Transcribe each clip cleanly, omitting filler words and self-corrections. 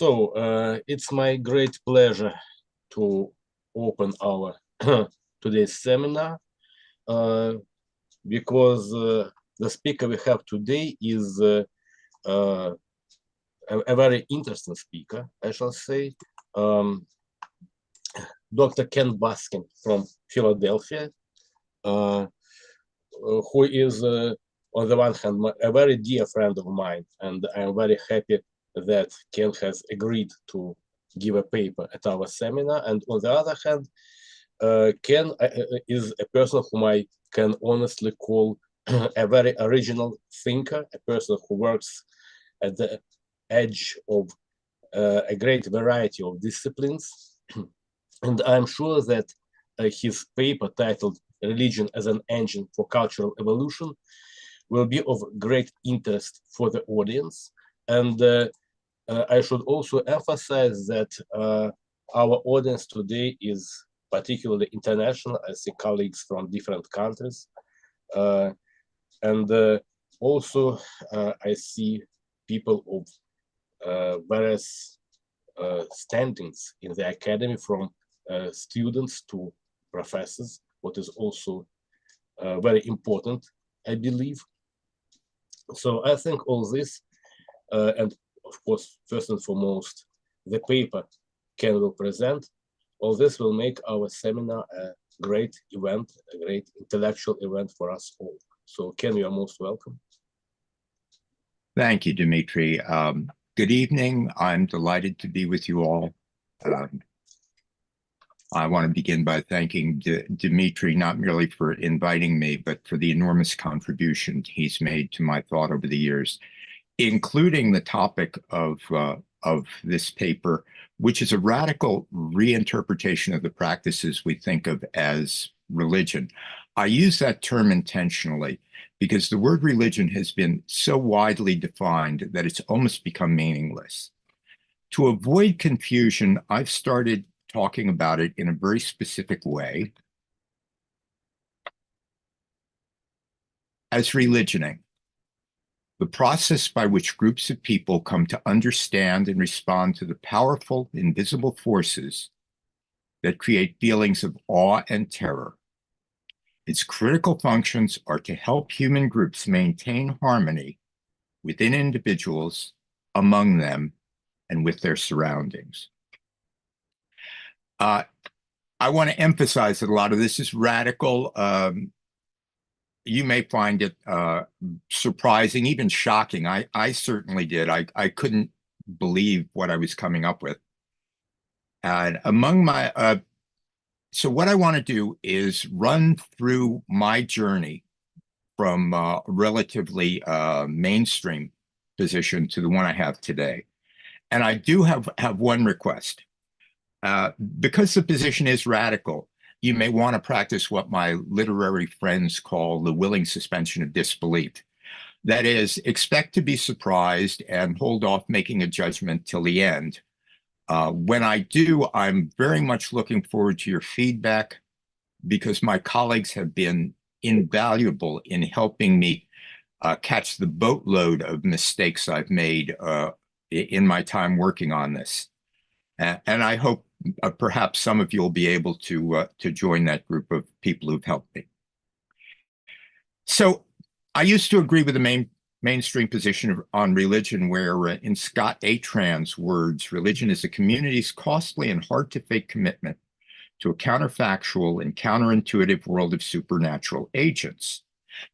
It's my great pleasure to open our today's seminar because the speaker we have today is a very interesting speaker, I shall say. Dr. Ken Baskin from Philadelphia, who is, on the one hand, a very dear friend of mine, and I'm very happy that Ken has agreed to give a paper at our seminar. And on the other hand, Ken is a person whom I can honestly call a very original thinker, a person who works at the edge of a great variety of disciplines. And I'm sure that his paper titled Religion as an Engine for Cultural Evolution will be of great interest for the audience. And I should also emphasize that our audience today is particularly international. I see colleagues from different countries. Also, I see people of various standings in the academy, from students to professors, what is also very important, I believe. So I think all this, and of course, first and foremost, the paper Ken will present, all this will make our seminar a great event, a great intellectual event for us all. So Ken, you are most welcome. Thank you, Dmitry. Good evening. I'm delighted to be with you all. I want to begin by thanking Dmitry, not merely for inviting me, but for the enormous contribution he's made to my thought over the years, including the topic of this paper, which is a radical reinterpretation of the practices we think of as religion. I use that term intentionally because the word religion has been so widely defined that it's almost become meaningless. To avoid confusion, I've started talking about it in a very specific way as religioning, the process by which groups of people come to understand and respond to the powerful, invisible forces that create feelings of awe and terror. Its critical functions are to help human groups maintain harmony within individuals, among them, and with their surroundings. I want to emphasize that a lot of this is radical. You may find it surprising, even shocking. I certainly did. I couldn't believe what I was coming up with. And among my, so what I want to do is run through my journey from a relatively mainstream position to the one I have today. And I do have one request. Because the position is radical, you may want to practice what my literary friends call the willing suspension of disbelief. That is, expect to be surprised and hold off making a judgment till the end. When I do, I'm very much looking forward to your feedback because my colleagues have been invaluable in helping me catch the boatload of mistakes I've made in my time working on this. And I hope perhaps some of you will be able to join that group of people who've helped me. So I used to agree with the mainstream position on religion, where in Scott Atran's words, religion is a community's costly and hard-to-fake commitment to a counterfactual and counterintuitive world of supernatural agents.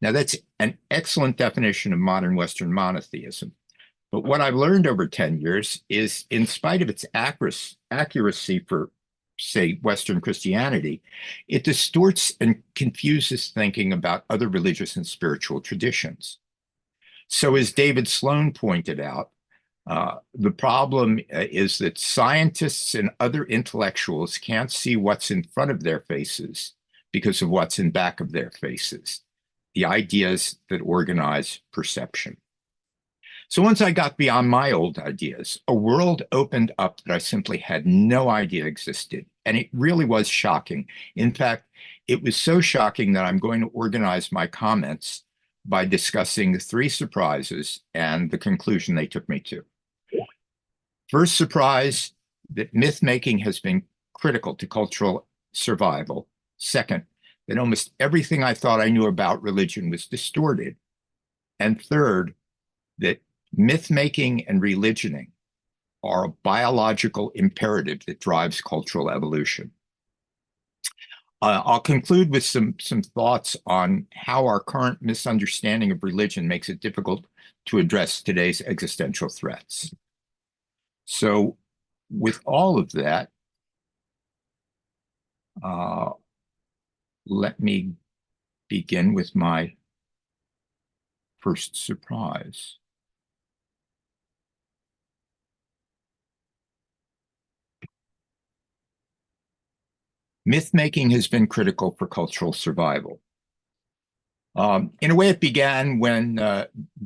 Now, that's an excellent definition of modern Western monotheism. But what I've learned over 10 years is, in spite of its accuracy for, say, Western Christianity, it distorts and confuses thinking about other religious and spiritual traditions. So as David Sloan pointed out, the problem is that scientists and other intellectuals can't see what's in front of their faces because of what's in back of their faces, the ideas that organize perception. So once I got beyond my old ideas, a world opened up that I simply had no idea existed. And it really was shocking. In fact, it was so shocking that I'm going to organize my comments by discussing 3 surprises and the conclusion they took me to. First surprise, that myth making has been critical to cultural survival. Second, that almost everything I thought I knew about religion was distorted. And third, that myth making and religioning are a biological imperative that drives cultural evolution. I'll conclude with some thoughts on how our current misunderstanding of religion makes it difficult to address today's existential threats. So, with all of that, let me begin with my first surprise. Myth making has been critical for cultural survival. In a way, it began when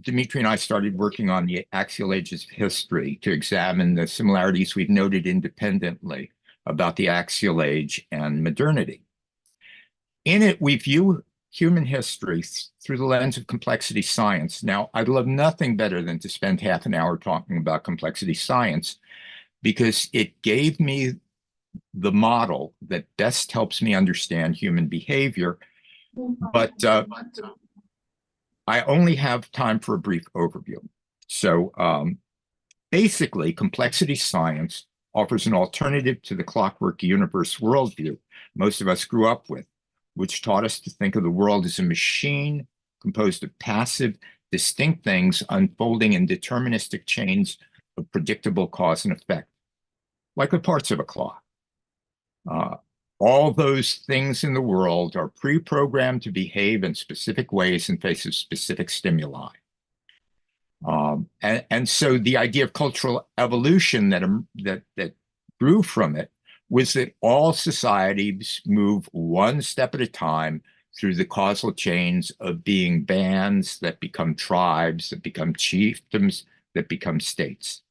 Dimitri and I started working on the axial ages of history to examine the similarities we've noted independently about the axial age and modernity. In it, we view human history through the lens of complexity science. Now, I'd love nothing better than to spend half an hour talking about complexity science because it gave me the model that best helps me understand human behavior. But I only have time for a brief overview. So basically, complexity science offers an alternative to the clockwork universe worldview most of us grew up with, which taught us to think of the world as a machine composed of passive, distinct things unfolding in deterministic chains of predictable cause and effect, like the parts of a clock. All those things in the world are pre-programmed to behave in specific ways in face of specific stimuli. And so the idea of cultural evolution that grew from it was that all societies move one step at a time through the causal chains of being bands that become tribes, that become chiefdoms, that become states.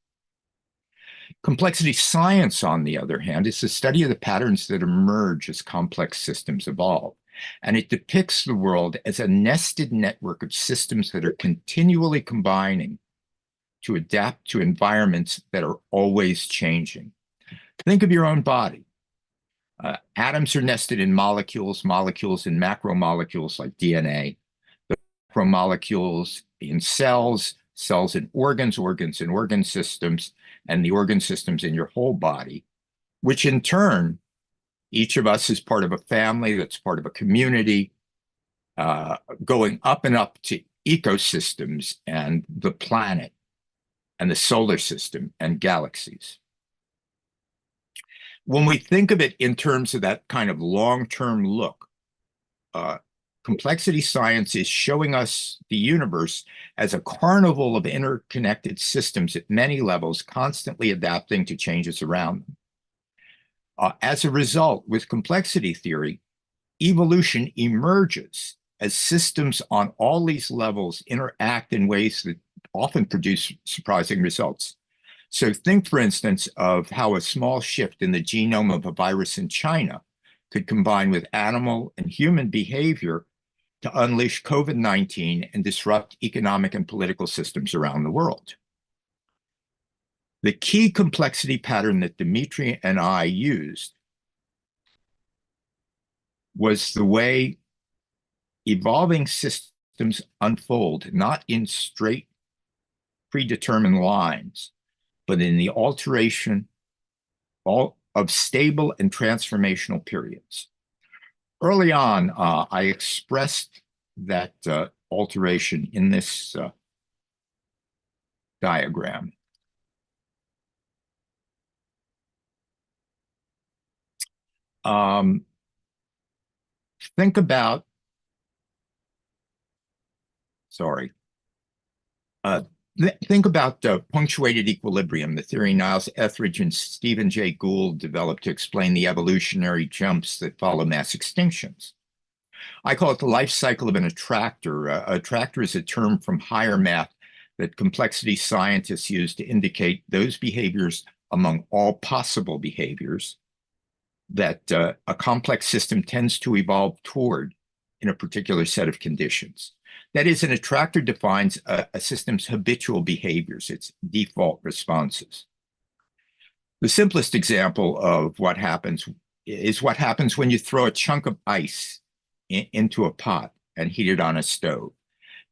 Complexity science, on the other hand, is the study of the patterns that emerge as complex systems evolve. And it depicts the world as a nested network of systems that are continually combining to adapt to environments that are always changing. Think of your own body. Atoms are nested in molecules, molecules in macromolecules like DNA, the macromolecules in cells, cells in organs, organs in organ systems, and the organ systems in your whole body, which in turn, each of us is part of a family that's part of a community, going up and up to ecosystems and the planet and the solar system and galaxies. When we think of it in terms of that kind of long-term look, complexity science is showing us the universe as a carnival of interconnected systems at many levels, constantly adapting to changes around them. As a result, with complexity theory, evolution emerges as systems on all these levels interact in ways that often produce surprising results. So think, for instance, of how a small shift in the genome of a virus in China could combine with animal and human behavior to unleash COVID-19 and disrupt economic and political systems around the world. The key complexity pattern that Dimitri and I used was the way evolving systems unfold, not in straight predetermined lines, but in the alteration of stable and transformational periods. Early on, I expressed that alteration in this diagram. Think about, think about punctuated equilibrium, the theory Niles Etheridge and Stephen Jay Gould developed to explain the evolutionary jumps that follow mass extinctions. I call it the life cycle of an attractor. Attractor is a term from higher math that complexity scientists use to indicate those behaviors among all possible behaviors that a complex system tends to evolve toward in a particular set of conditions. That is, an attractor defines a system's habitual behaviors, its default responses. The simplest example of what happens is what happens when you throw a chunk of ice into a pot and heat it on a stove.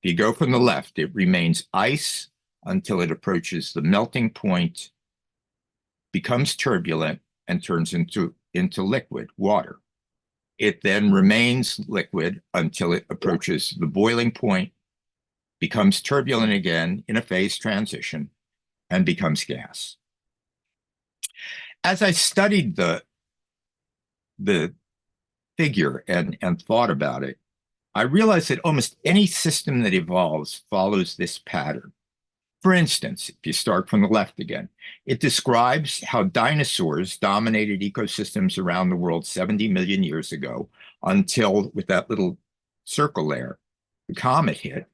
If you go from the left, it remains ice until it approaches the melting point, becomes turbulent, and turns into liquid, water. It then remains liquid until it approaches the boiling point, becomes turbulent again in a phase transition, and becomes gas. As I studied the figure and thought about it, I realized that almost any system that evolves follows this pattern. For instance, if you start from the left again, it describes how dinosaurs dominated ecosystems around the world 70 million years ago until, with that little circle there, the comet hit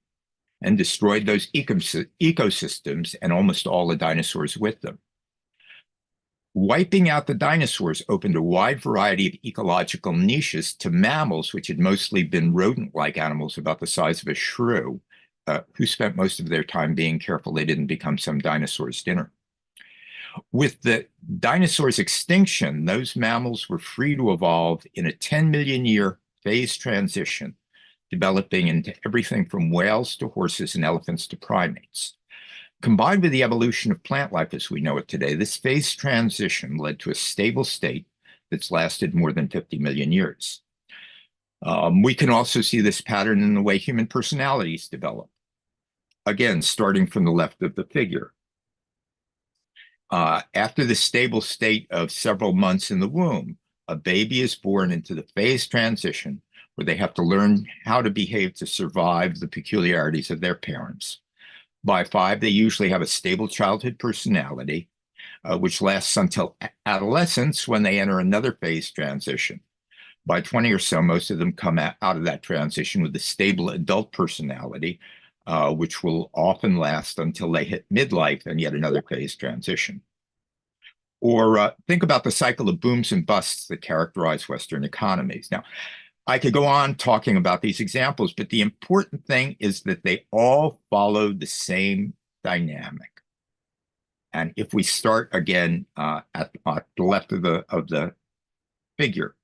and destroyed those ecosystems and almost all the dinosaurs with them. Wiping out the dinosaurs opened a wide variety of ecological niches to mammals, which had mostly been rodent-like animals about the size of a shrew, who spent most of their time being careful they didn't become some dinosaur's dinner. With the dinosaurs' extinction, those mammals were free to evolve in a 10 million year phase transition, developing into everything from whales to horses and elephants to primates. Combined with the evolution of plant life as we know it today, this phase transition led to a stable state that's lasted more than 50 million years. We can also see this pattern in the way human personalities develop. Again, starting from the left of the figure. After the stable state of several months in the womb, a baby is born into the phase transition where they have to learn how to behave to survive the peculiarities of their parents. By 5, they usually have a stable childhood personality, which lasts until adolescence when they enter another phase transition. By 20 or so, most of them come out of that transition with a stable adult personality, which will often last until they hit midlife and yet another phase transition. Or think about the cycle of booms and busts that characterize Western economies. Now, I could go on talking about these examples, but the important thing is that they all follow the same dynamic. And if we start again at the left of the figure,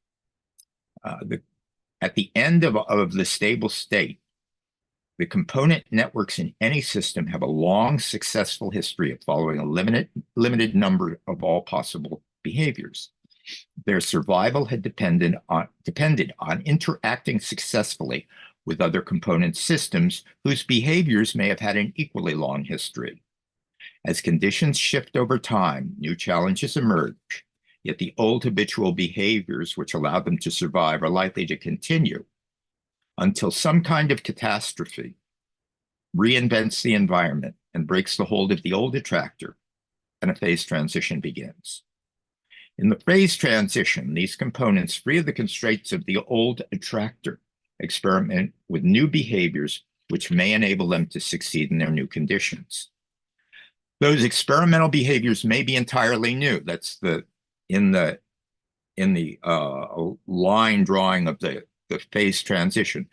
at the end of the stable state, the component networks in any system have a long, successful history of following a limited number of all possible behaviors. Their survival had depended on interacting successfully with other component systems whose behaviors may have had an equally long history. As conditions shift over time, new challenges emerge, yet the old habitual behaviors which allowed them to survive are likely to continue until some kind of catastrophe reinvents the environment and breaks the hold of the old attractor, and a phase transition begins. In the phase transition, these components, free of the constraints of the old attractor, experiment with new behaviors which may enable them to succeed in their new conditions. Those experimental behaviors may be entirely new. That's in the line drawing of the phase transition.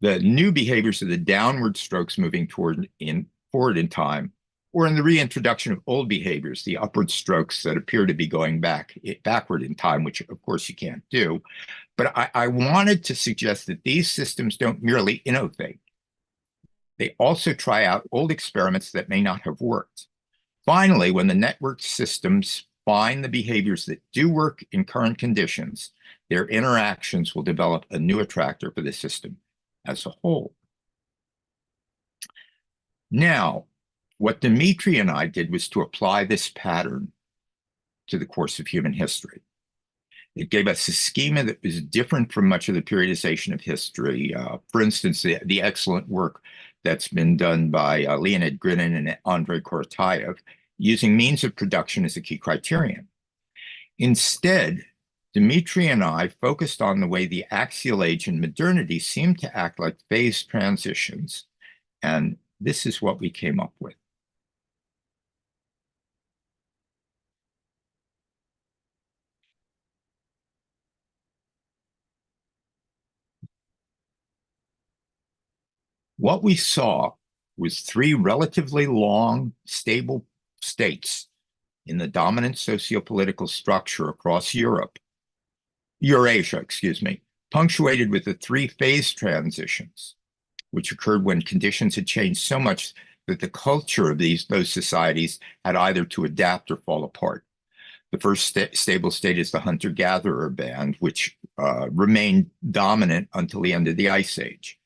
The new behaviors are the downward strokes moving forward in time, or in the reintroduction of old behaviors, the upward strokes that appear to be going backward in time, which of course you can't do. But I wanted to suggest that these systems don't merely innovate. They also try out old experiments that may not have worked. Finally, when the network systems find the behaviors that do work in current conditions, their interactions will develop a new attractor for the system as a whole. Now, what Dimitri and I did was to apply this pattern to the course of human history. It gave us a schema that was different from much of the periodization of history. For instance, the excellent work that's been done by Leonid Grinin and Andrei Korotayev, using means of production as a key criterion. Instead, Dimitri and I focused on the way the axial age and modernity seemed to act like phase transitions, and this is what we came up with. What we saw was 3 relatively long, stable states in the dominant sociopolitical structure across Eurasia, punctuated with the three-phase transitions, which occurred when conditions had changed so much that the culture of those societies had either to adapt or fall apart. The first stable state is the hunter-gatherer band, which remained dominant until the end of the Ice Age.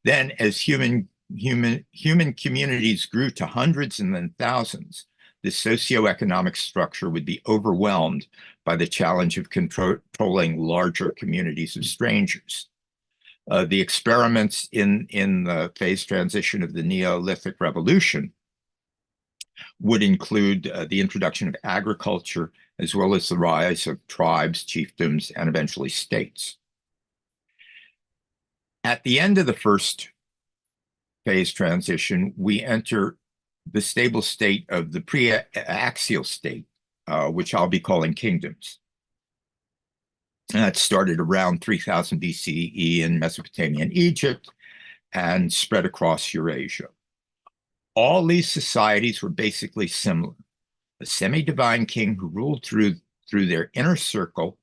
Then, as human communities grew to hundreds and then thousands, the socioeconomic structure would be overwhelmed by the challenge of controlling larger communities of strangers. The experiments in the phase transition of the Neolithic Revolution would include the introduction of agriculture, as well as the rise of tribes, chiefdoms, and eventually states. At the end of the first phase transition, we enter the stable state of the pre-axial state, which I'll be calling kingdoms. That started around 3000 BCE in Mesopotamia and Egypt and spread across Eurasia. All these societies were basically similar. A semi-divine king who ruled through their inner circle,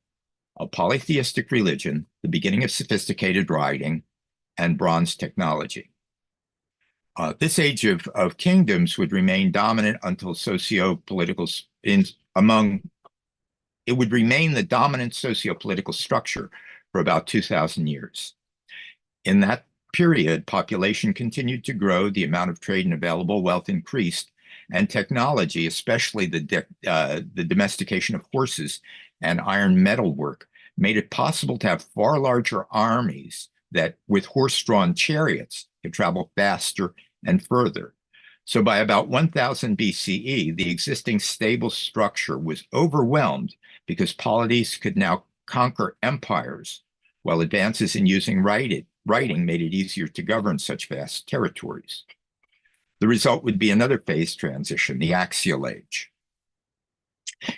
a polytheistic religion, the beginning of sophisticated writing, and bronze technology. This age of kingdoms would remain dominant until it would remain the dominant socio-political structure for about 2,000 years. In that period, population continued to grow, the amount of trade and available wealth increased, and technology, especially the domestication of horses and iron metal work, made it possible to have far larger armies that, with horse-drawn chariots, could travel faster and further. So by about 1000 BCE, the existing stable structure was overwhelmed because polities could now conquer empires, while advances in using writing made it easier to govern such vast territories. The result would be another phase transition, the Axial Age.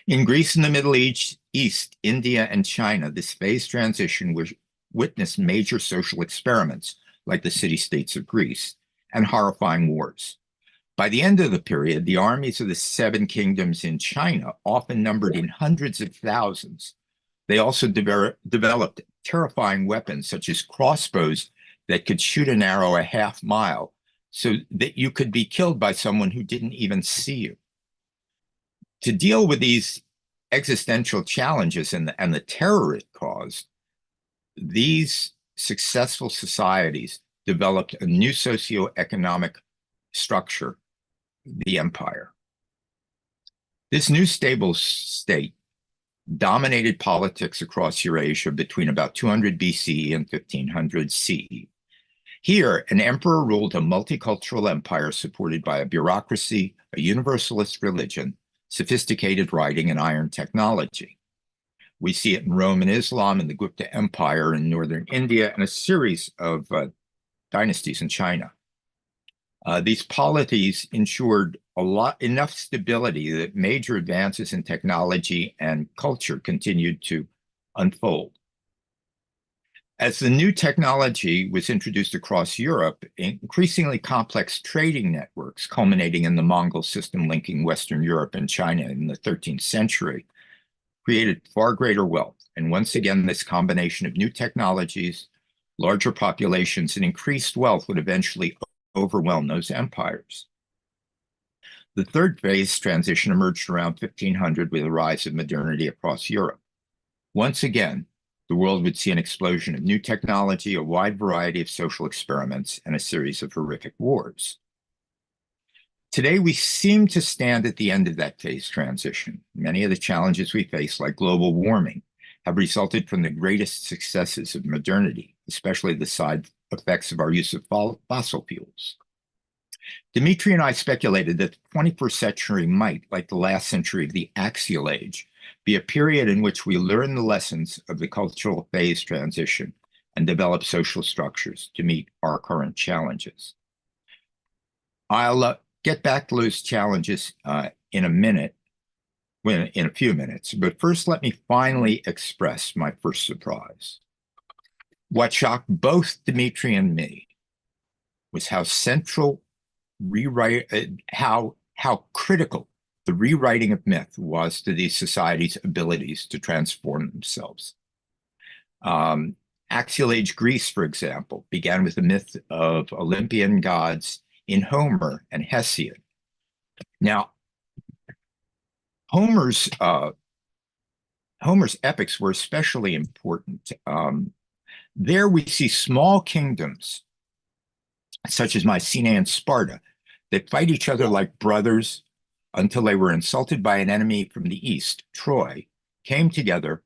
In Greece and the Middle East, India, and China, this phase transition witnessed major social experiments, like the city-states of Greece, and horrifying wars. By the end of the period, the armies of the seven kingdoms in China often numbered in hundreds of thousands. They also developed terrifying weapons, such as crossbows that could shoot an arrow a half mile, so that you could be killed by someone who didn't even see you. To deal with these existential challenges and the terror it caused, these successful societies developed a new socioeconomic structure, the empire. This new stable state dominated politics across Eurasia between about 200 BCE and 1500 CE. Here, an emperor ruled a multicultural empire supported by a bureaucracy, a universalist religion, sophisticated writing, and iron technology. We see it in Rome and Islam, in the Gupta Empire in northern India, and a series of dynasties in China. These polities ensured enough stability that major advances in technology and culture continued to unfold. As the new technology was introduced across Europe, increasingly complex trading networks, culminating in the Mongol system linking Western Europe and China in the 13th century, created far greater wealth. And once again, this combination of new technologies, larger populations, and increased wealth would eventually overwhelm those empires. The third phase transition emerged around 1500 with the rise of modernity across Europe. Once again, the world would see an explosion of new technology, a wide variety of social experiments, and a series of horrific wars. Today, we seem to stand at the end of that phase transition. Many of the challenges we face, like global warming, have resulted from the greatest successes of modernity, especially the side effects of our use of fossil fuels. Dimitri and I speculated that the 21st century might, like the last century of the Axial Age, be a period in which we learn the lessons of the cultural phase transition and develop social structures to meet our current challenges. I'll get back to those challenges in a few minutes, but first let me finally express my first surprise. What shocked both Dimitri and me was how critical The rewriting of myth was to these societies' abilities to transform themselves. Axial Age Greece, for example, began with the myth of Olympian gods in Homer and Hesiod. Now, Homer's epics were especially important. There we see small kingdoms, such as Mycenae and Sparta, that fight each other like brothers until they were insulted by an enemy from the east, Troy, came together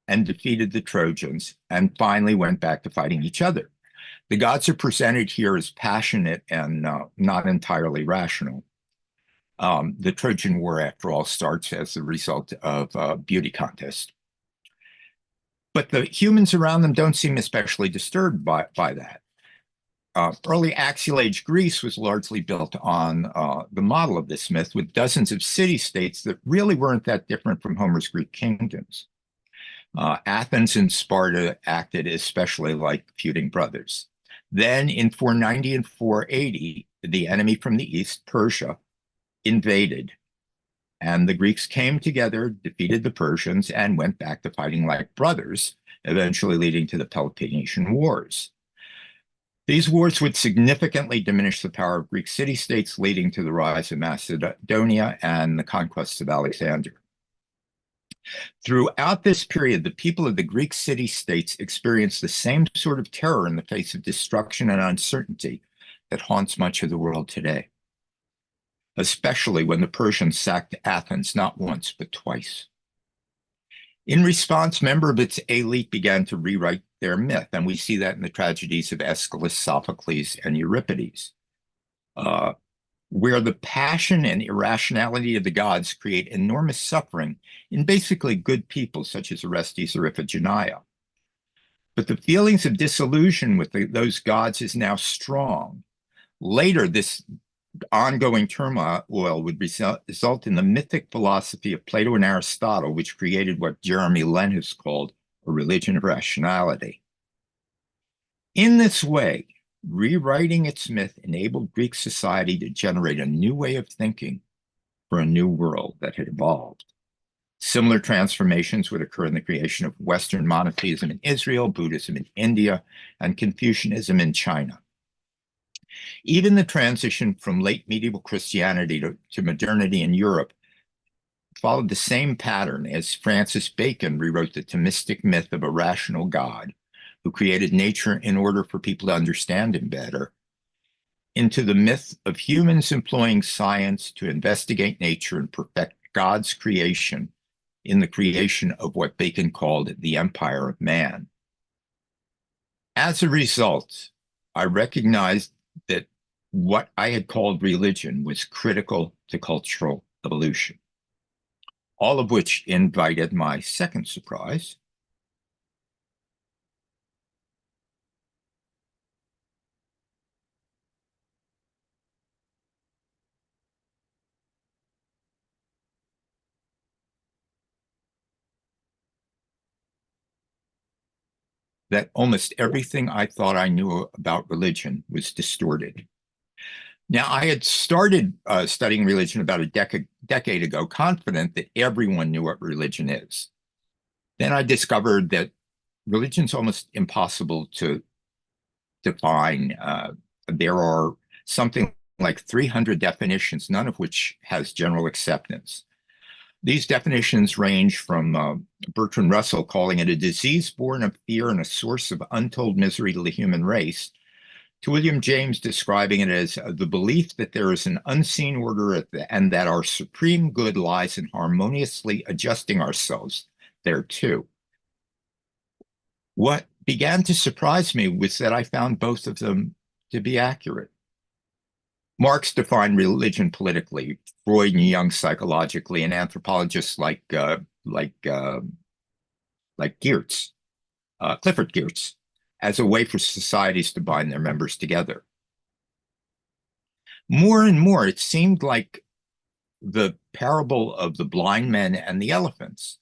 and defeated the Trojans, and finally went back to fighting each other. The gods are presented here as passionate and not entirely rational. The Trojan War, after all, starts as the result of a beauty contest. But the humans around them don't seem especially disturbed by that. Early Axial Age Greece was largely built on the model of this myth, with dozens of city-states that really weren't that different from Homer's Greek kingdoms. Athens and Sparta acted especially like feuding brothers. Then in 490 and 480, the enemy from the east, Persia, invaded, and the Greeks came together, defeated the Persians, and went back to fighting like brothers, eventually leading to the Peloponnesian Wars. These wars would significantly diminish the power of Greek city-states, leading to the rise of Macedonia and the conquests of Alexander. Throughout this period, the people of the Greek city-states experienced the same sort of terror in the face of destruction and uncertainty that haunts much of the world today, especially when the Persians sacked Athens not once, but twice. In response, members of its elite began to rewrite their myth, and we see that in the tragedies of Aeschylus, Sophocles, and Euripides, where the passion and irrationality of the gods create enormous suffering in basically good people such as Orestes or Iphigenia. But the feelings of disillusion with those gods is now strong. Later, this ongoing turmoil would result in the mythic philosophy of Plato and Aristotle, which created what Jeremy Lent has called a religion of rationality. In this way, rewriting its myth enabled Greek society to generate a new way of thinking for a new world that had evolved. Similar transformations would occur in the creation of Western monotheism in Israel, Buddhism in India, and Confucianism in China. Even the transition from late medieval Christianity to modernity in Europe followed the same pattern as Francis Bacon rewrote the Thomistic myth of a rational God who created nature in order for people to understand him better, into the myth of humans employing science to investigate nature and perfect God's creation in the creation of what Bacon called the empire of man. As a result, I recognized that what I had called religion was critical to cultural evolution, all of which invited my second surprise. That almost everything I thought I knew about religion was distorted. Now, I had started studying religion about a decade ago, confident that everyone knew what religion is. Then I discovered that religion's almost impossible to define. There are something like 300 definitions, none of which has general acceptance. These definitions range from Bertrand Russell calling it a disease born of fear and a source of untold misery to the human race, to William James describing it as the belief that there is an unseen order and that our supreme good lies in harmoniously adjusting ourselves thereto. What began to surprise me was that I found both of them to be accurate. Marx defined religion politically, Freud and Jung psychologically, and anthropologists like Geertz, Clifford Geertz, as a way for societies to bind their members together. More and more, it seemed like the parable of the blind men and the elephants.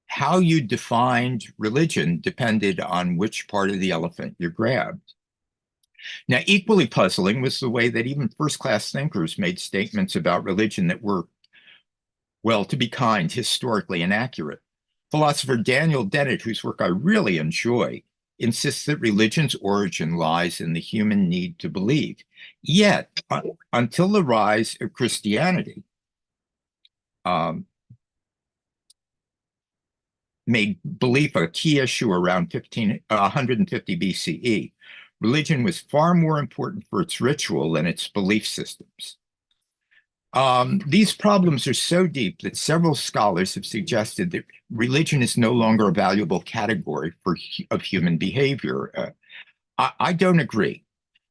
How you defined religion depended on which part of the elephant you grabbed. Now, equally puzzling was the way that even first-class thinkers made statements about religion that were Well, to be kind, historically inaccurate. Philosopher Daniel Dennett, whose work I really enjoy, insists that religion's origin lies in the human need to believe. Yet, until the rise of Christianity, um, made belief a key issue around 150 BCE, religion was far more important for its ritual than its belief systems. These problems are so deep that several scholars have suggested that religion is no longer a valuable category of human behavior. I don't agree.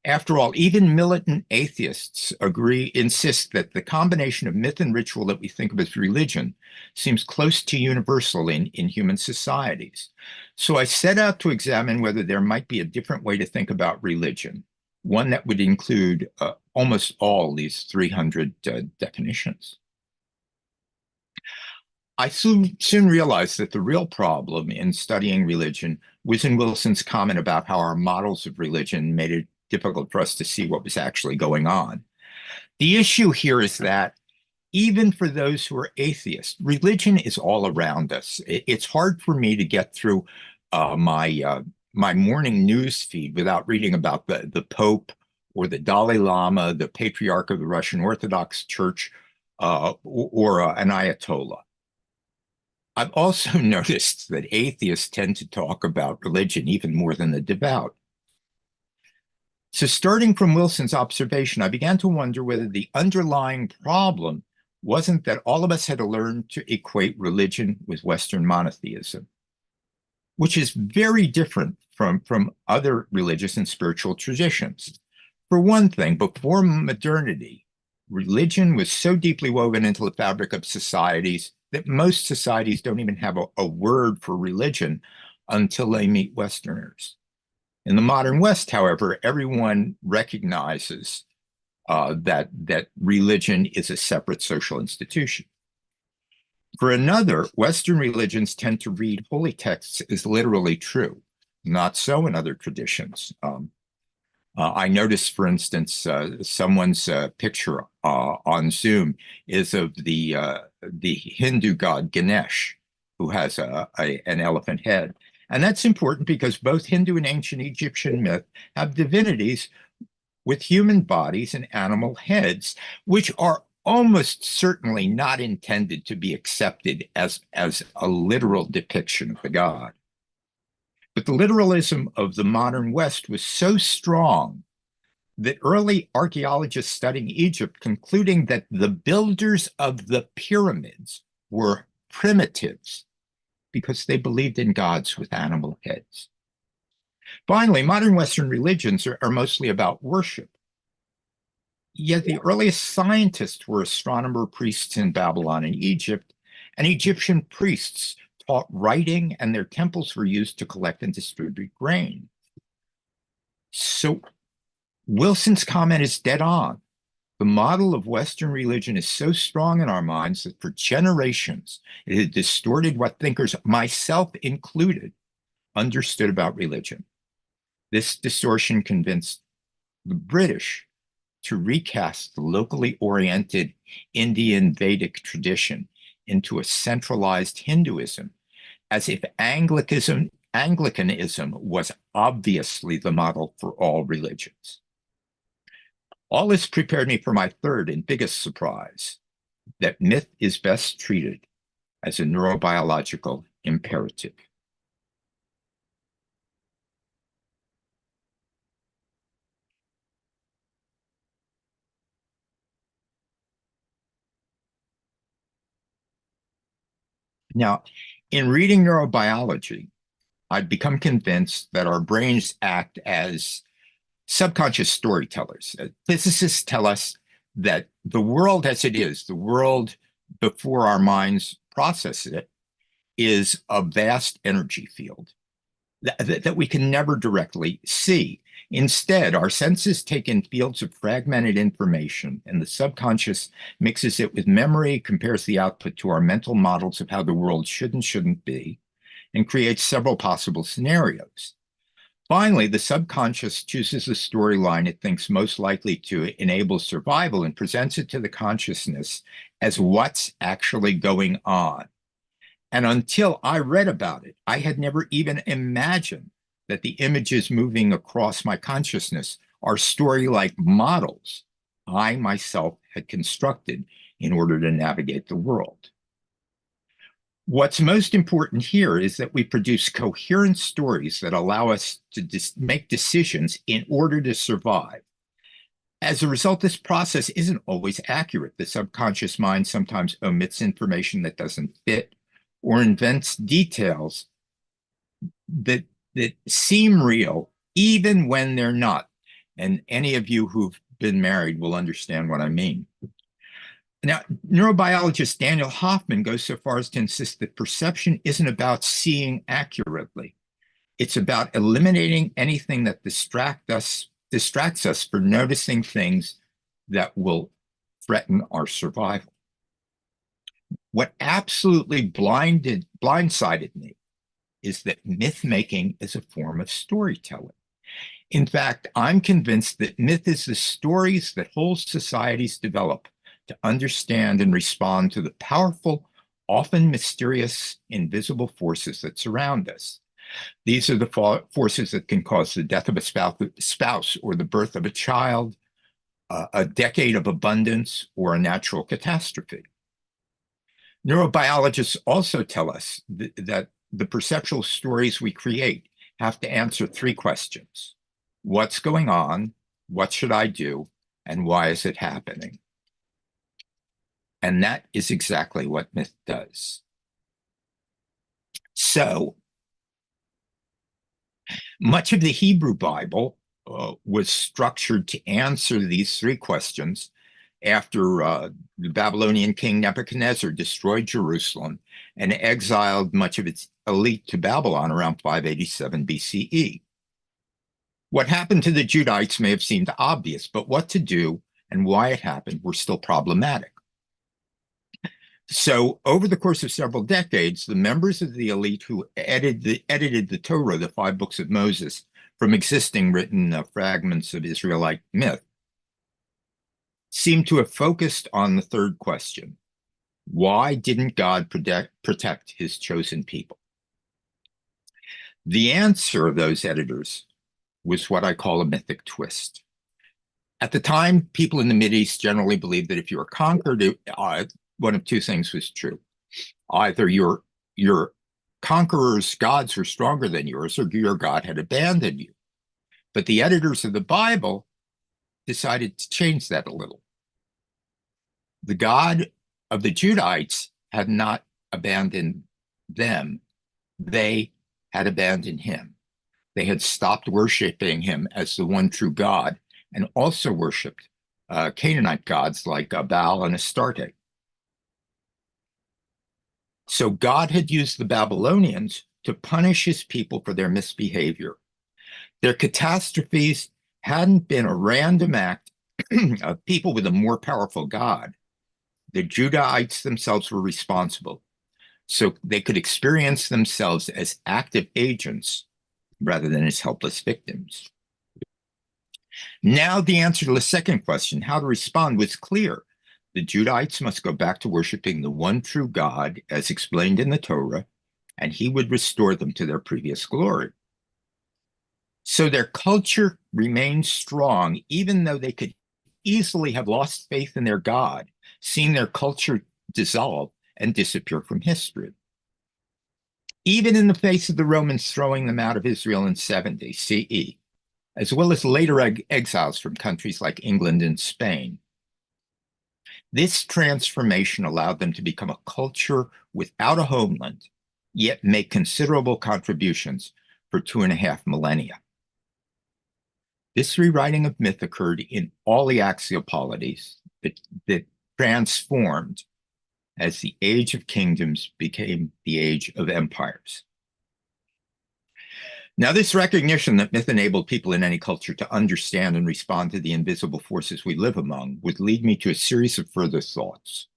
After all, even militant atheists insist that the combination of myth and ritual that we think of as religion seems close to universal in human societies. So I set out to examine whether there might be a different way to think about religion, one that would include almost all these 300 definitions. I soon realized that the real problem in studying religion was in Wilson's comment about how our models of religion made it difficult for us to see what was actually going on. The issue here is that even for those who are atheists, religion is all around us. It's hard for me to get through my morning news feed without reading about the Pope or the Dalai Lama, the Patriarch of the Russian Orthodox Church, or an Ayatollah. I've also noticed that atheists tend to talk about religion even more than the devout. So starting from Wilson's observation, I began to wonder whether the underlying problem wasn't that all of us had to learn to equate religion with Western monotheism, which is very different from other religious and spiritual traditions. For one thing, before modernity, religion was so deeply woven into the fabric of societies that most societies don't even have a word for religion until they meet Westerners. In the modern West, however, everyone recognizes that religion is a separate social institution. For another, Western religions tend to read holy texts as literally true. Not so in other traditions. I noticed, for instance, someone's picture on Zoom is of the Hindu god Ganesh, who has an elephant head. And that's important because both Hindu and ancient Egyptian myth have divinities with human bodies and animal heads, which are almost certainly not intended to be accepted as a literal depiction of the god. But the literalism of the modern West was so strong that early archaeologists studying Egypt concluding that the builders of the pyramids were primitives because they believed in gods with animal heads. Finally, modern Western religions are mostly about worship. Yet the earliest scientists were astronomer priests in Babylon and Egypt, and Egyptian priests taught writing, and their temples were used to collect and distribute grain. So Wilson's comment is dead on. The model of Western religion is so strong in our minds that for generations it had distorted what thinkers, myself included, understood about religion. This distortion convinced the British to recast the locally oriented Indian Vedic tradition into a centralized Hinduism, as if Anglicanism was obviously the model for all religions. All this prepared me for my third and biggest surprise, that myth is best treated as a neurobiological imperative. Now, in reading neurobiology, I've become convinced that our brains act as subconscious storytellers. Physicists tell us that the world as it is, the world before our minds process it, is a vast energy field that we can never directly see. Instead, our senses take in fields of fragmented information, and the subconscious mixes it with memory, compares the output to our mental models of how the world should and shouldn't be, and creates several possible scenarios. Finally, the subconscious chooses the storyline it thinks most likely to enable survival and presents it to the consciousness as what's actually going on. And until I read about it, I had never even imagined that the images moving across my consciousness are story-like models I myself had constructed in order to navigate the world. What's most important here is that we produce coherent stories that allow us to make decisions in order to survive. As a result, this process isn't always accurate. The subconscious mind sometimes omits information that doesn't fit or invents details that seem real even when they're not. And any of you who've been married will understand what I mean. Now, neurobiologist Daniel Hoffman goes so far as to insist that perception isn't about seeing accurately. It's about eliminating anything that distracts us from noticing things that will threaten our survival. What absolutely blindsided me is that myth making is a form of storytelling. In fact, I'm convinced that myth is the stories that whole societies develop to understand and respond to the powerful, often mysterious, invisible forces that surround us. These are the forces that can cause the death of a spouse or the birth of a child, a decade of abundance, or a natural catastrophe. Neurobiologists also tell us that the perceptual stories we create have to answer three questions. What's going on? What should I do? And why is it happening? And that is exactly what myth does. So, much of the Hebrew Bible was structured to answer these three questions after the Babylonian king Nebuchadnezzar destroyed Jerusalem and exiled much of its elite to Babylon around 587 BCE. What happened to the Judahites may have seemed obvious, but what to do and why it happened were still problematic. So over the course of several decades, the members of the elite who edited the Torah, the 5 books of Moses, from existing written fragments of Israelite myth, seem to have focused on the third question. Why didn't God protect his chosen people? The answer of those editors was what I call a mythic twist. At the time, people in the Mideast generally believed that if you were conquered, one of two things was true. Either your conqueror's gods were stronger than yours, or your God had abandoned you. But the editors of the Bible decided to change that a little. The God of the Judahites had not abandoned them. They had abandoned him. They had stopped worshiping him as the one true God and also worshipped Canaanite gods like Baal and Astarte. So God had used the Babylonians to punish his people for their misbehavior. Their catastrophes hadn't been a random act of people with a more powerful God. The Judahites themselves were responsible, so they could experience themselves as active agents rather than as helpless victims. Now the answer to the second question, how to respond, was clear. The Judahites must go back to worshiping the one true God as explained in the Torah, and he would restore them to their previous glory. So their culture remained strong, even though they could easily have lost faith in their God, seen their culture dissolve and disappear from history. Even in the face of the Romans throwing them out of Israel in 70 CE, as well as later exiles from countries like England and Spain, this transformation allowed them to become a culture without a homeland, yet make considerable contributions for 2.5 millennia. This rewriting of myth occurred in all the axial polities that transformed as the age of kingdoms became the age of empires. Now, this recognition that myth enabled people in any culture to understand and respond to the invisible forces we live among would lead me to a series of further thoughts.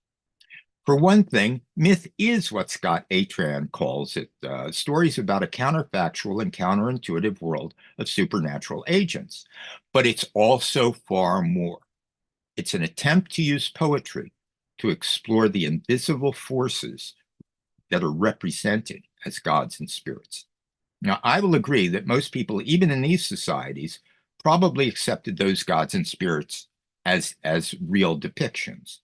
For one thing, myth is what Scott Atran calls it, stories about a counterfactual and counterintuitive world of supernatural agents. But it's also far more. It's an attempt to use poetry to explore the invisible forces that are represented as gods and spirits. Now, I will agree that most people, even in these societies, probably accepted those gods and spirits as real depictions.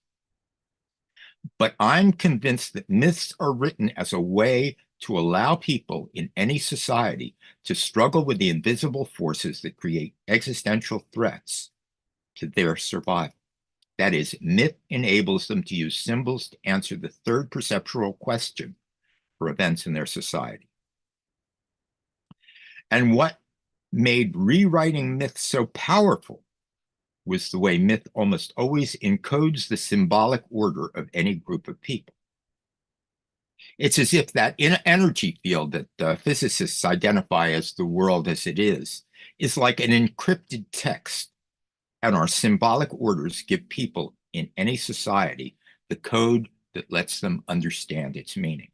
But I'm convinced that myths are written as a way to allow people in any society to struggle with the invisible forces that create existential threats to their survival. That is, myth enables them to use symbols to answer the third perceptual question for events in their society. And what made rewriting myth so powerful was the way myth almost always encodes the symbolic order of any group of people. It's as if that energy field that physicists identify as the world as it is like an encrypted text, and our symbolic orders give people in any society the code that lets them understand its meaning.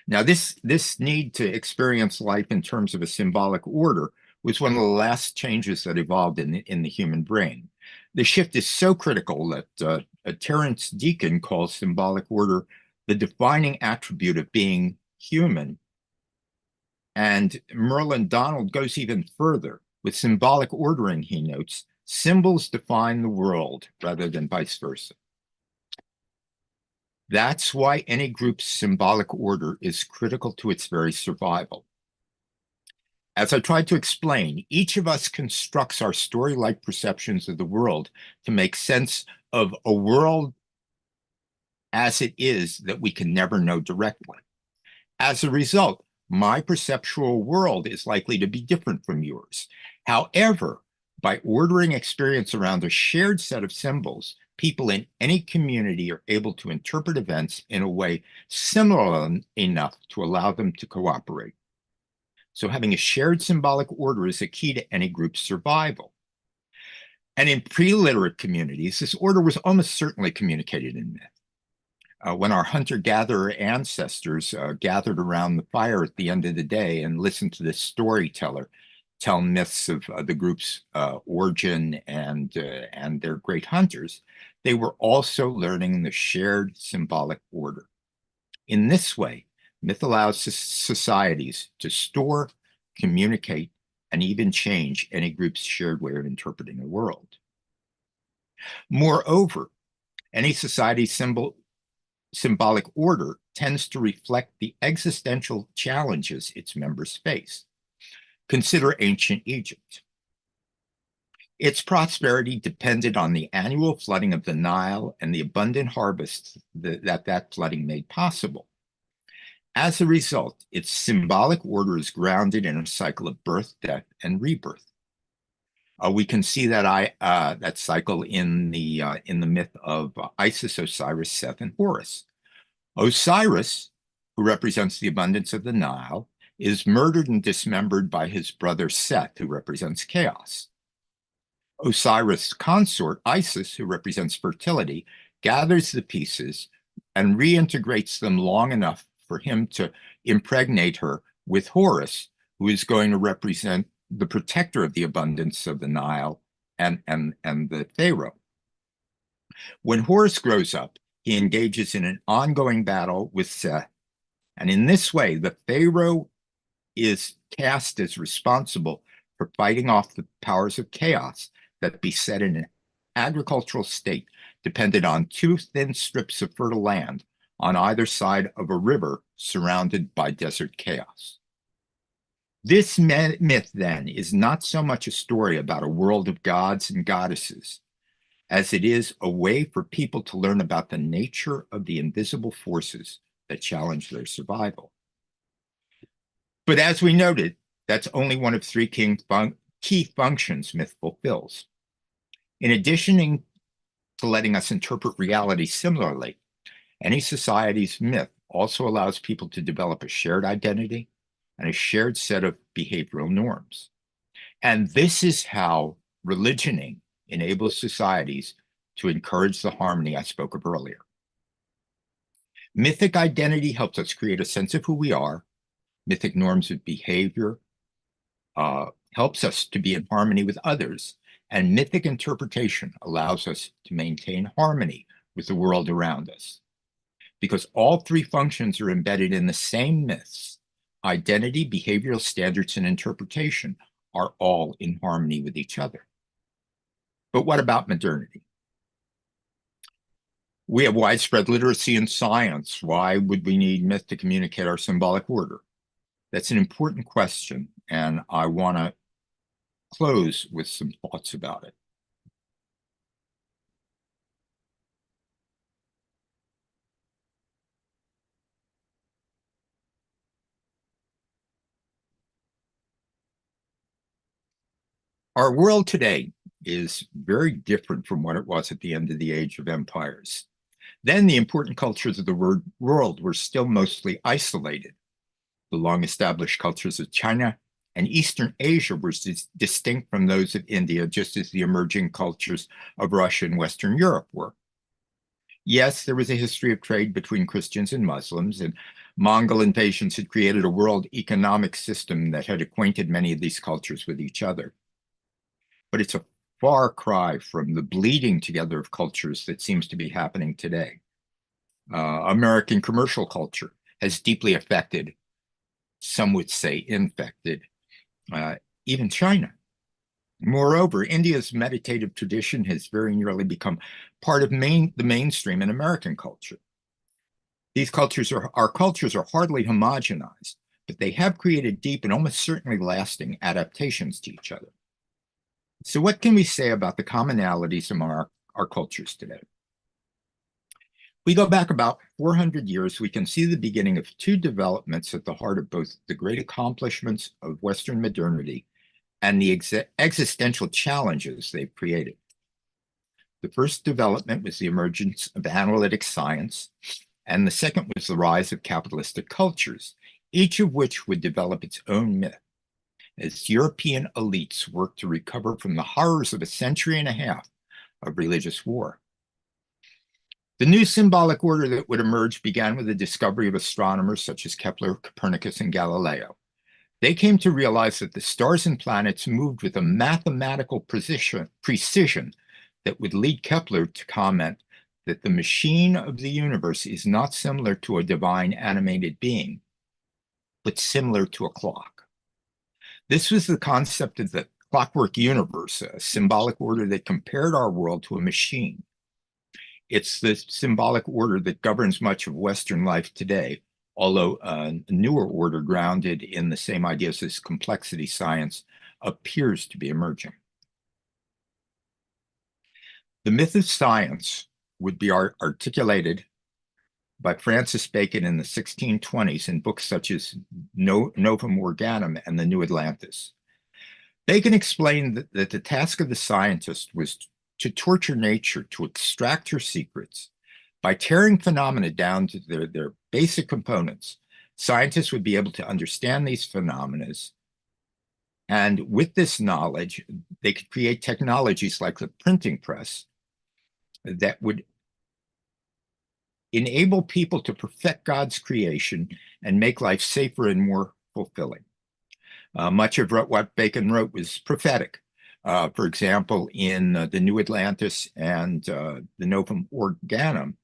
Now, this need to experience life in terms of a symbolic order was one of the last changes that evolved in the human brain. The shift is so critical that Terence Deacon calls symbolic order the defining attribute of being human. And Merlin Donald goes even further. With symbolic ordering, he notes, symbols define the world rather than vice versa. That's why any group's symbolic order is critical to its very survival. As I tried to explain, each of us constructs our story-like perceptions of the world to make sense of a world as it is that we can never know directly. As a result, my perceptual world is likely to be different from yours. However, by ordering experience around a shared set of symbols, people in any community are able to interpret events in a way similar enough to allow them to cooperate. So having a shared symbolic order is a key to any group's survival. And in pre-literate communities, this order was almost certainly communicated in myth. When our hunter-gatherer ancestors gathered around the fire at the end of the day and listened to this storyteller tell myths of the group's origin and their great hunters, they were also learning the shared symbolic order. In this way, myth allows societies to store, communicate, and even change any group's shared way of interpreting the world. Moreover, any society's symbolic order tends to reflect the existential challenges its members face. Consider ancient Egypt. Its prosperity depended on the annual flooding of the Nile and the abundant harvests that flooding made possible. As a result, its symbolic order is grounded in a cycle of birth, death, and rebirth. We can see that cycle in the myth of Isis, Osiris, Seth, and Horus. Osiris, who represents the abundance of the Nile, is murdered and dismembered by his brother Seth, who represents chaos. Osiris' consort, Isis, who represents fertility, gathers the pieces and reintegrates them long enough for him to impregnate her with Horus, who is going to represent the protector of the abundance of the Nile and the Pharaoh. When Horus grows up, he engages in an ongoing battle with Seth. And in this way, the Pharaoh is cast as responsible for fighting off the powers of chaos that beset an agricultural state dependent on two thin strips of fertile land on either side of a river surrounded by desert chaos. This myth, then, is not so much a story about a world of gods and goddesses as it is a way for people to learn about the nature of the invisible forces that challenge their survival. But as we noted, that's only one of three key functions myth fulfills. In addition to letting us interpret reality similarly, any society's myth also allows people to develop a shared identity and a shared set of behavioral norms. And this is how religioning enables societies to encourage the harmony I spoke of earlier. Mythic identity helps us create a sense of who we are. Mythic norms of behavior helps us to be in harmony with others. And mythic interpretation allows us to maintain harmony with the world around us. Because all three functions are embedded in the same myths, identity, behavioral standards, and interpretation are all in harmony with each other. But what about modernity? We have widespread literacy in science. Why would we need myth to communicate our symbolic order? That's an important question, and I want to close with some thoughts about it. Our world today is very different from what it was at the end of the Age of Empires. Then the important cultures of the world were still mostly isolated. The long-established cultures of China and Eastern Asia were distinct from those of India, just as the emerging cultures of Russia and Western Europe were. Yes, there was a history of trade between Christians and Muslims, and Mongol invasions had created a world economic system that had acquainted many of these cultures with each other. But it's a far cry from the bleeding together of cultures that seems to be happening today. American commercial culture has deeply affected, some would say infected, even China. Moreover, India's meditative tradition has very nearly become part of the mainstream in American culture. These cultures our cultures are hardly homogenized, but they have created deep and almost certainly lasting adaptations to each other. So what can we say about the commonalities among our cultures today? We go back about 400 years, we can see the beginning of two developments at the heart of both the great accomplishments of Western modernity and the existential challenges they've created. The first development was the emergence of analytic science, and the second was the rise of capitalistic cultures, each of which would develop its own myth, as European elites worked to recover from the horrors of a century and a half of religious war. The new symbolic order that would emerge began with the discovery of astronomers such as Kepler, Copernicus, and Galileo. They came to realize that the stars and planets moved with a mathematical precision that would lead Kepler to comment that the machine of the universe is not similar to a divine animated being, but similar to a clock. This was the concept of the clockwork universe, a symbolic order that compared our world to a machine. It's the symbolic order that governs much of Western life today, although a newer order grounded in the same ideas as complexity science appears to be emerging. The myth of science would be articulated by Francis Bacon in the 1620s in books such as Novum Organum and The New Atlantis. Bacon explained that the task of the scientist was to torture nature, to extract her secrets. By tearing phenomena down to their basic components, scientists would be able to understand these phenomena, and with this knowledge, they could create technologies like the printing press that would enable people to perfect God's creation and make life safer and more fulfilling. Much of what Bacon wrote was prophetic. For example, in The New Atlantis and the Novum Organum,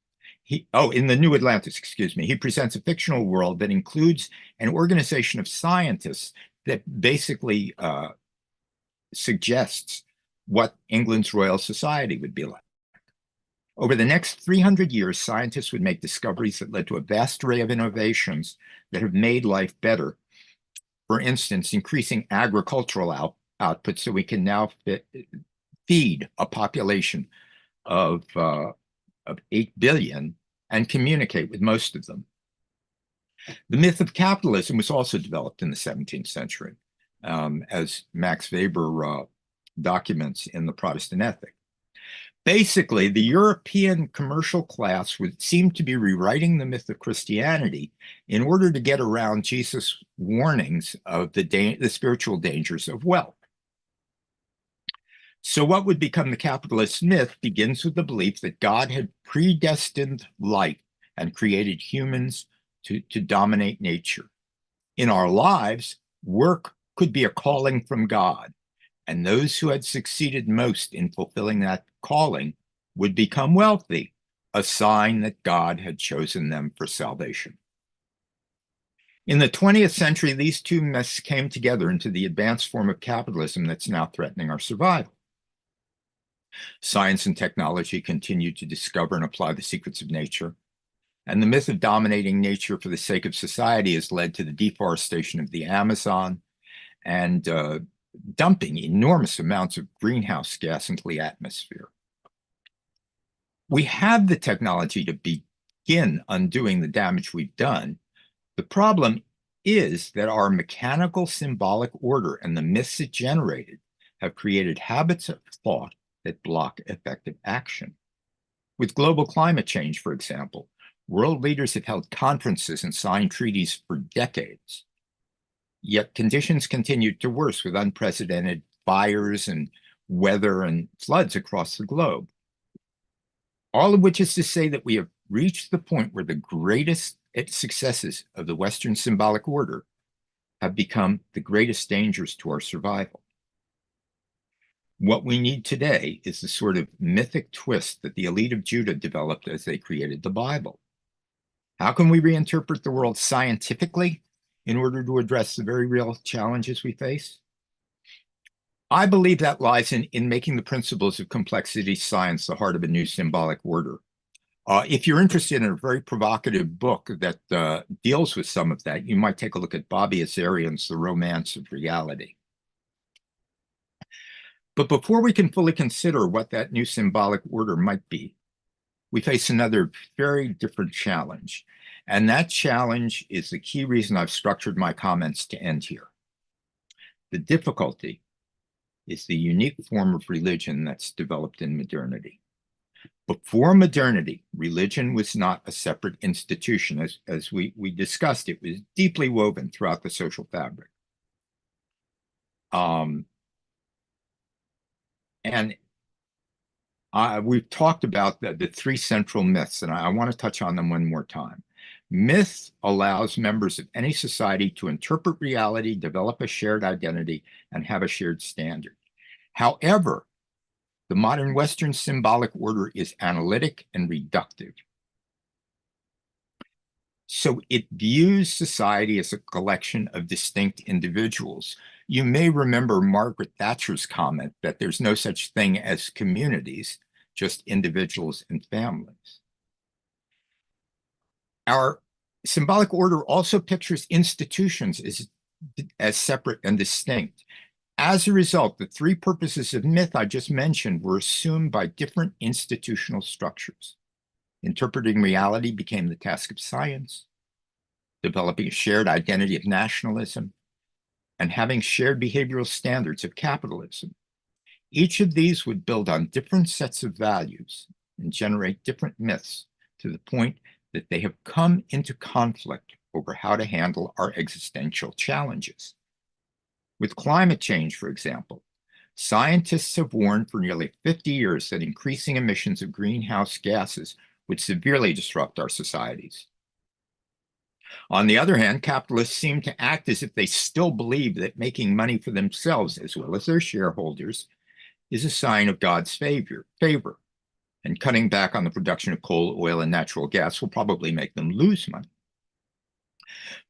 in The New Atlantis, excuse me, he presents a fictional world that includes an organization of scientists that basically suggests what England's Royal Society would be like. Over the next 300 years, scientists would make discoveries that led to a vast array of innovations that have made life better. For instance, increasing agricultural output so we can now feed a population of 8 billion and communicate with most of them. The myth of capitalism was also developed in the 17th century, as Max Weber documents in The Protestant Ethic. Basically, the European commercial class would seem to be rewriting the myth of Christianity in order to get around Jesus' warnings of the spiritual dangers of wealth. So what would become the capitalist myth begins with the belief that God had predestined life and created humans to dominate nature. In our lives, work could be a calling from God, and those who had succeeded most in fulfilling that calling would become wealthy, a sign that God had chosen them for salvation. In the 20th century, these two myths came together into the advanced form of capitalism that's now threatening our survival. Science and technology continue to discover and apply the secrets of nature, and the myth of dominating nature for the sake of society has led to the deforestation of the Amazon and dumping enormous amounts of greenhouse gas into the atmosphere. We have the technology to begin undoing the damage we've done. The problem is that our mechanical symbolic order and the myths it generated have created habits of thought that block effective action. With global climate change, for example, world leaders have held conferences and signed treaties for decades. Yet conditions continued to worsen with unprecedented fires and weather and floods across the globe. All of which is to say that we have reached the point where the greatest successes of the Western symbolic order have become the greatest dangers to our survival. What we need today is the sort of mythic twist that the elite of Judah developed as they created the Bible. How can we reinterpret the world scientifically in order to address the very real challenges we face? I believe that lies in making the principles of complexity science the heart of a new symbolic order. If you're interested in a very provocative book that deals with some of that, you might take a look at Bobby Azarian's The Romance of Reality. But before we can fully consider what that new symbolic order might be, we face another very different challenge. And that challenge is the key reason I've structured my comments to end here. The difficulty is the unique form of religion that's developed in modernity. Before modernity, religion was not a separate institution. As we discussed, it was deeply woven throughout the social fabric. We've talked about the three central myths, and I want to touch on them one more time. Myth allows members of any society to interpret reality, develop a shared identity, and have a shared standard. However, the modern Western symbolic order is analytic and reductive. So it views society as a collection of distinct individuals. You may remember Margaret Thatcher's comment that there's no such thing as communities, just individuals and families. Our symbolic order also pictures institutions as separate and distinct. As a result, the three purposes of myth I just mentioned were assumed by different institutional structures. Interpreting reality became the task of science, developing a shared identity of nationalism, and having shared behavioral standards of capitalism. Each of these would build on different sets of values and generate different myths to the point that they have come into conflict over how to handle our existential challenges. With climate change, for example, scientists have warned for nearly 50 years that increasing emissions of greenhouse gases would severely disrupt our societies. On the other hand, capitalists seem to act as if they still believe that making money for themselves, as well as their shareholders, is a sign of God's favor, and cutting back on the production of coal, oil, and natural gas will probably make them lose money.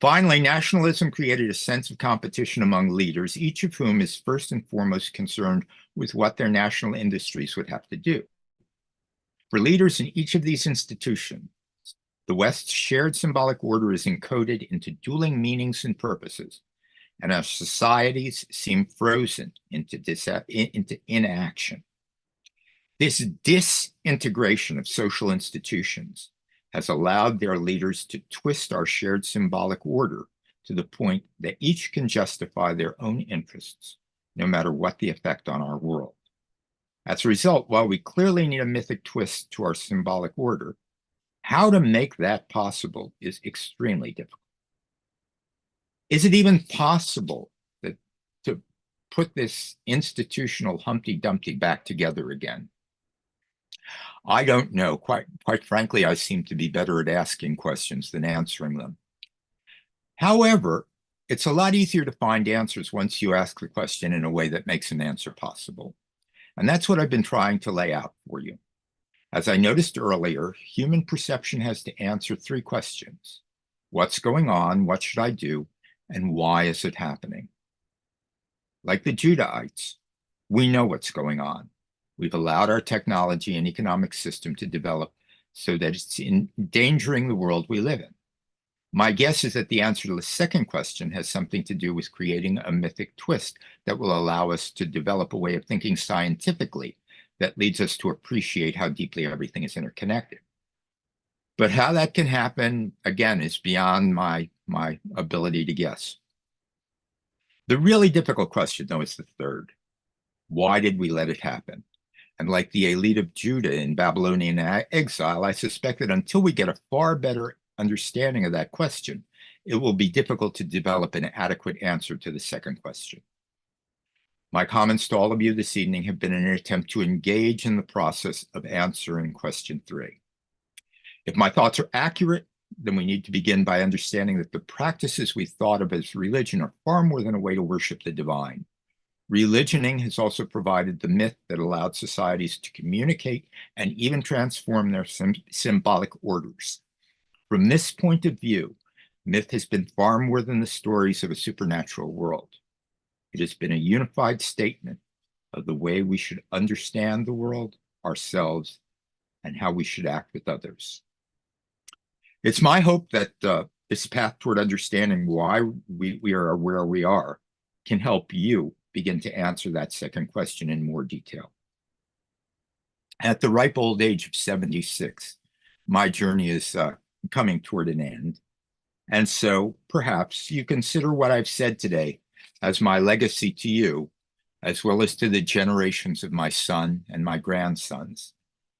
Finally, nationalism created a sense of competition among leaders, each of whom is first and foremost concerned with what their national industries would have to do. For leaders in each of these institutions, the West's shared symbolic order is encoded into dueling meanings and purposes, and our societies seem frozen into inaction. This disintegration of social institutions has allowed their leaders to twist our shared symbolic order to the point that each can justify their own interests, no matter what the effect on our world. As a result, while we clearly need a mythic twist to our symbolic order, how to make that possible is extremely difficult. Is it even possible to put this institutional Humpty Dumpty back together again? I don't know. Quite frankly, I seem to be better at asking questions than answering them. However, it's a lot easier to find answers once you ask the question in a way that makes an answer possible. And that's what I've been trying to lay out for you. As I noticed earlier, human perception has to answer three questions. What's going on? What should I do? And why is it happening? Like the Judahites, we know what's going on. We've allowed our technology and economic system to develop so that it's endangering the world we live in. My guess is that the answer to the second question has something to do with creating a mythic twist that will allow us to develop a way of thinking scientifically that leads us to appreciate how deeply everything is interconnected. But how that can happen, again, is beyond my ability to guess. The really difficult question, though, is the third. Why did we let it happen? And like the elite of Judah in Babylonian exile, I suspect that until we get a far better understanding of that question, it will be difficult to develop an adequate answer to the second question. My comments to all of you this evening have been an attempt to engage in the process of answering question 3. If my thoughts are accurate, then we need to begin by understanding that the practices we thought of as religion are far more than a way to worship the divine. Religioning has also provided the myth that allowed societies to communicate and even transform their symbolic orders. From this point of view, myth has been far more than the stories of a supernatural world. It has been a unified statement of the way we should understand the world, ourselves, and how we should act with others. It's my hope that this path toward understanding why we are where we are can help you begin to answer that second question in more detail. At the ripe old age of 76, my journey is coming toward an end. And so perhaps you consider what I've said today as my legacy to you, as well as to the generations of my son and my grandsons,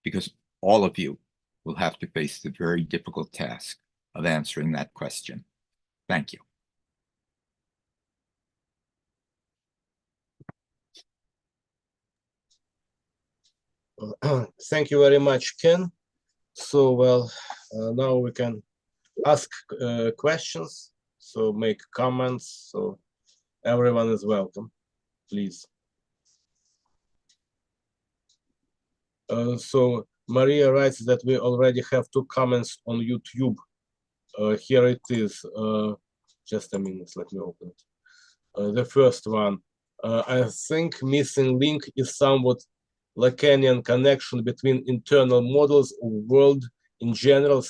because all of you will have to face the very difficult task of answering that question. Thank you. Thank you very much, Ken. So, well, now we can ask questions, so make comments, so everyone is welcome, please. So Maria writes that we already have 2 comments on YouTube. Here it is. Just a minute, let me open it. The first one, I think missing link is somewhat Lacanian connection between internal models of world in general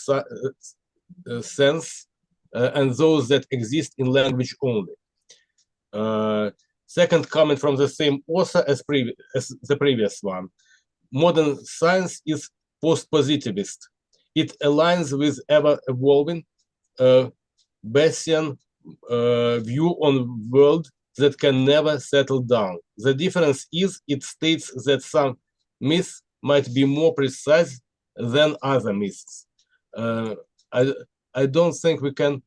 sense and those that exist in language only. Second comment from the same author as the previous one. Modern science is post-positivist. It aligns with ever-evolving Baskin view on world that can never settle down. The difference is it states that some myths might be more precise than other myths. I don't think we can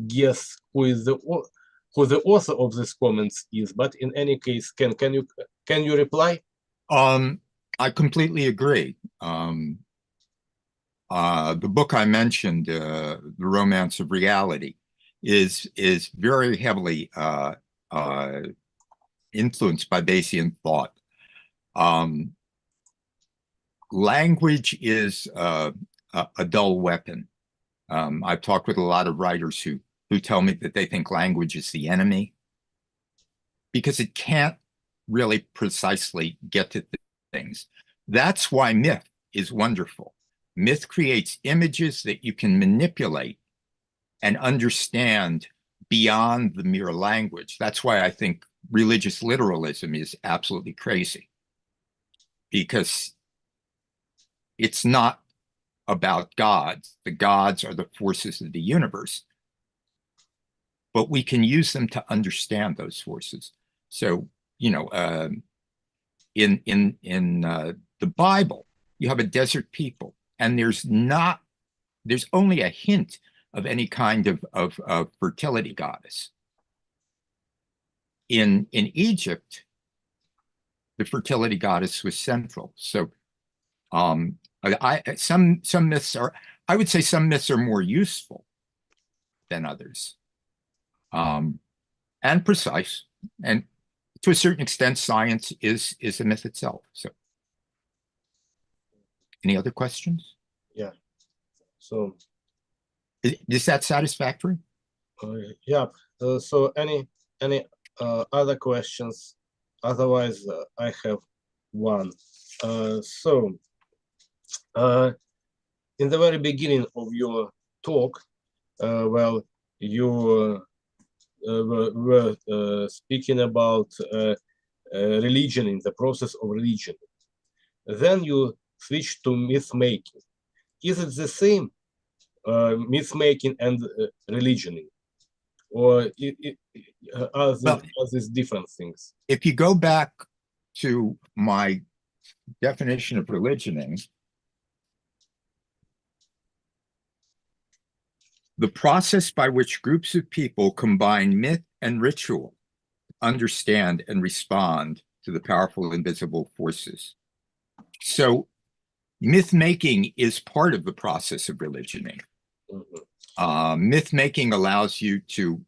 guess who the author of these comments is, but in any case, can you reply? I completely agree. The book I mentioned, The Romance of Reality, is very heavily influenced by Bayesian thought. Language is a dull weapon. I've talked with a lot of writers who tell me that they think language is the enemy because it can't really precisely get to things. That's why myth is wonderful. Myth creates images that you can manipulate and understand beyond the mere language. That's why I think religious literalism is absolutely crazy, because it's not about gods. The gods are the forces of the universe, but we can use them to understand those forces. So, you know, in the Bible, you have a desert people, and there's only a hint of any kind of fertility goddess. In Egypt, the fertility goddess was central. So some myths are, I would say some myths are more useful than others, and precise. And to a certain extent, science is a myth itself. So, any other questions? Yeah. So, is that satisfactory? yeah. So, any other questions? Otherwise, I have one. So, in the very beginning of your talk, well, you were speaking about religion, in the process of religion. Then you switch to myth making. Is it the same, myth making and religioning, or Well, are these different things? if you go back to my definition of religioning, the process by which groups of people combine myth and ritual to understand and respond to the powerful invisible forces. So myth making is part of the process of religioning. Myth making allows you to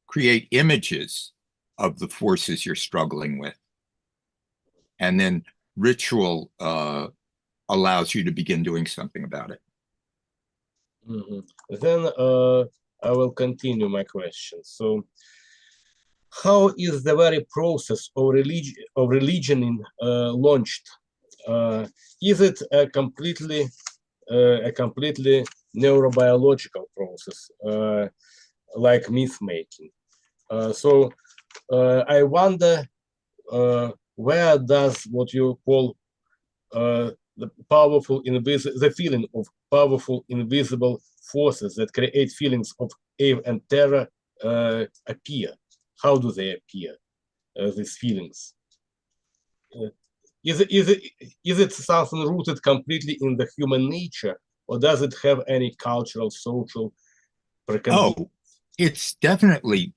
create images of the forces you're struggling with. And then ritual allows you to begin doing something about it. Then I will continue my question. So, how is the very process of religioning launched? Is it a completely neurobiological process, like myth making? So I wonder, where does what you call the feeling of powerful invisible forces that create feelings of awe and terror appear? How do they appear, these feelings? Is it something rooted completely in the human nature, or does it have any cultural, social preconditions? Oh, it's definitely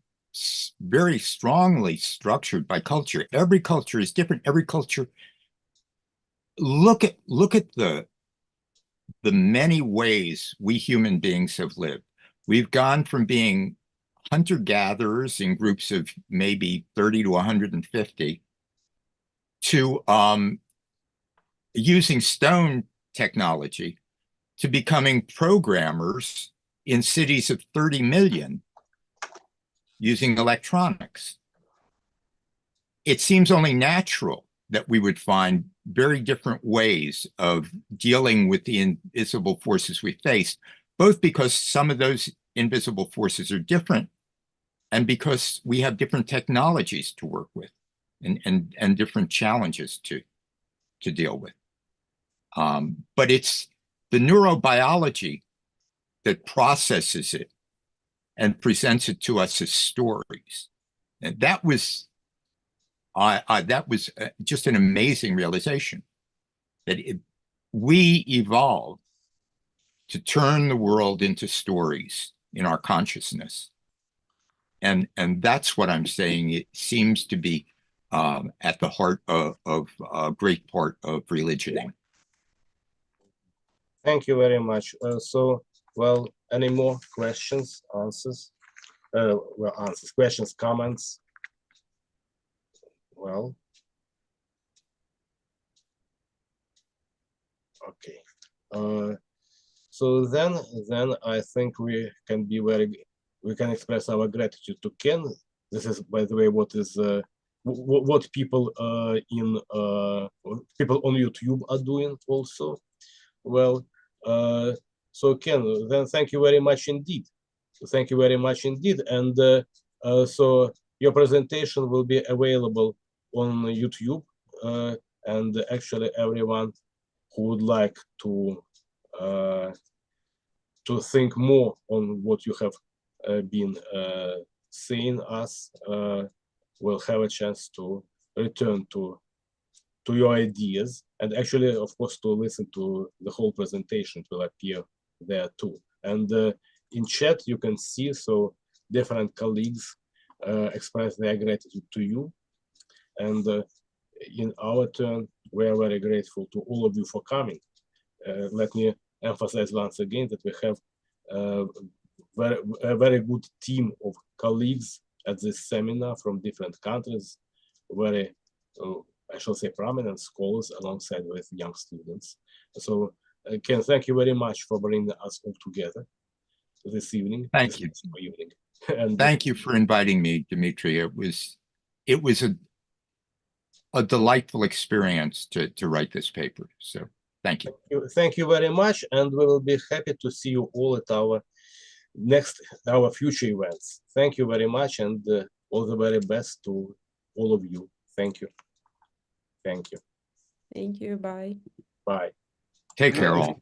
very strongly structured by culture. Every culture is different. Every culture, look at the many ways we human beings have lived. We've gone from being hunter-gatherers in groups of maybe 30 to 150 to using stone technology, to becoming programmers in cities of 30 million using electronics. It seems only natural that we would find very different ways of dealing with the invisible forces we face, both because some of those invisible forces are different and because we have different technologies to work with and different challenges to deal with. But it's the neurobiology that processes it and presents it to us as stories. And that was just an amazing realization that we evolved to turn the world into stories in our consciousness. And that's what I'm saying. It seems to be at the heart of a great part of religioning. Thank you very much. So, well, any more questions, answers? Answers, questions, comments? Well, okay. So then I think we can express our gratitude to Ken. This is, by the way, what people people on YouTube are doing also. Well, so Ken, then thank you very much indeed. Thank you very much indeed. And so your presentation will be available on YouTube, and actually everyone who would like to think more on what you have been seeing us will have a chance to return to your ideas, and actually, of course, to listen to the whole presentation. It will appear there too. And in chat, you can see, so different colleagues express their gratitude to you. And in our turn, we are very grateful to all of you for coming. Let me emphasize once again that we have a very good team of colleagues at this seminar from different countries, very, I shall say, prominent scholars alongside with young students. So, Ken, thank you very much for bringing us all together this evening. Thank you. Evening. And thank you for inviting me, Dmitry. It was a delightful experience to write this paper. So thank you. Thank you very much, and we will be happy to see you all at our future events. Thank you very much, and all the very best to all of you. Thank you. Thank you. Thank you. Bye. Bye. Take care, all.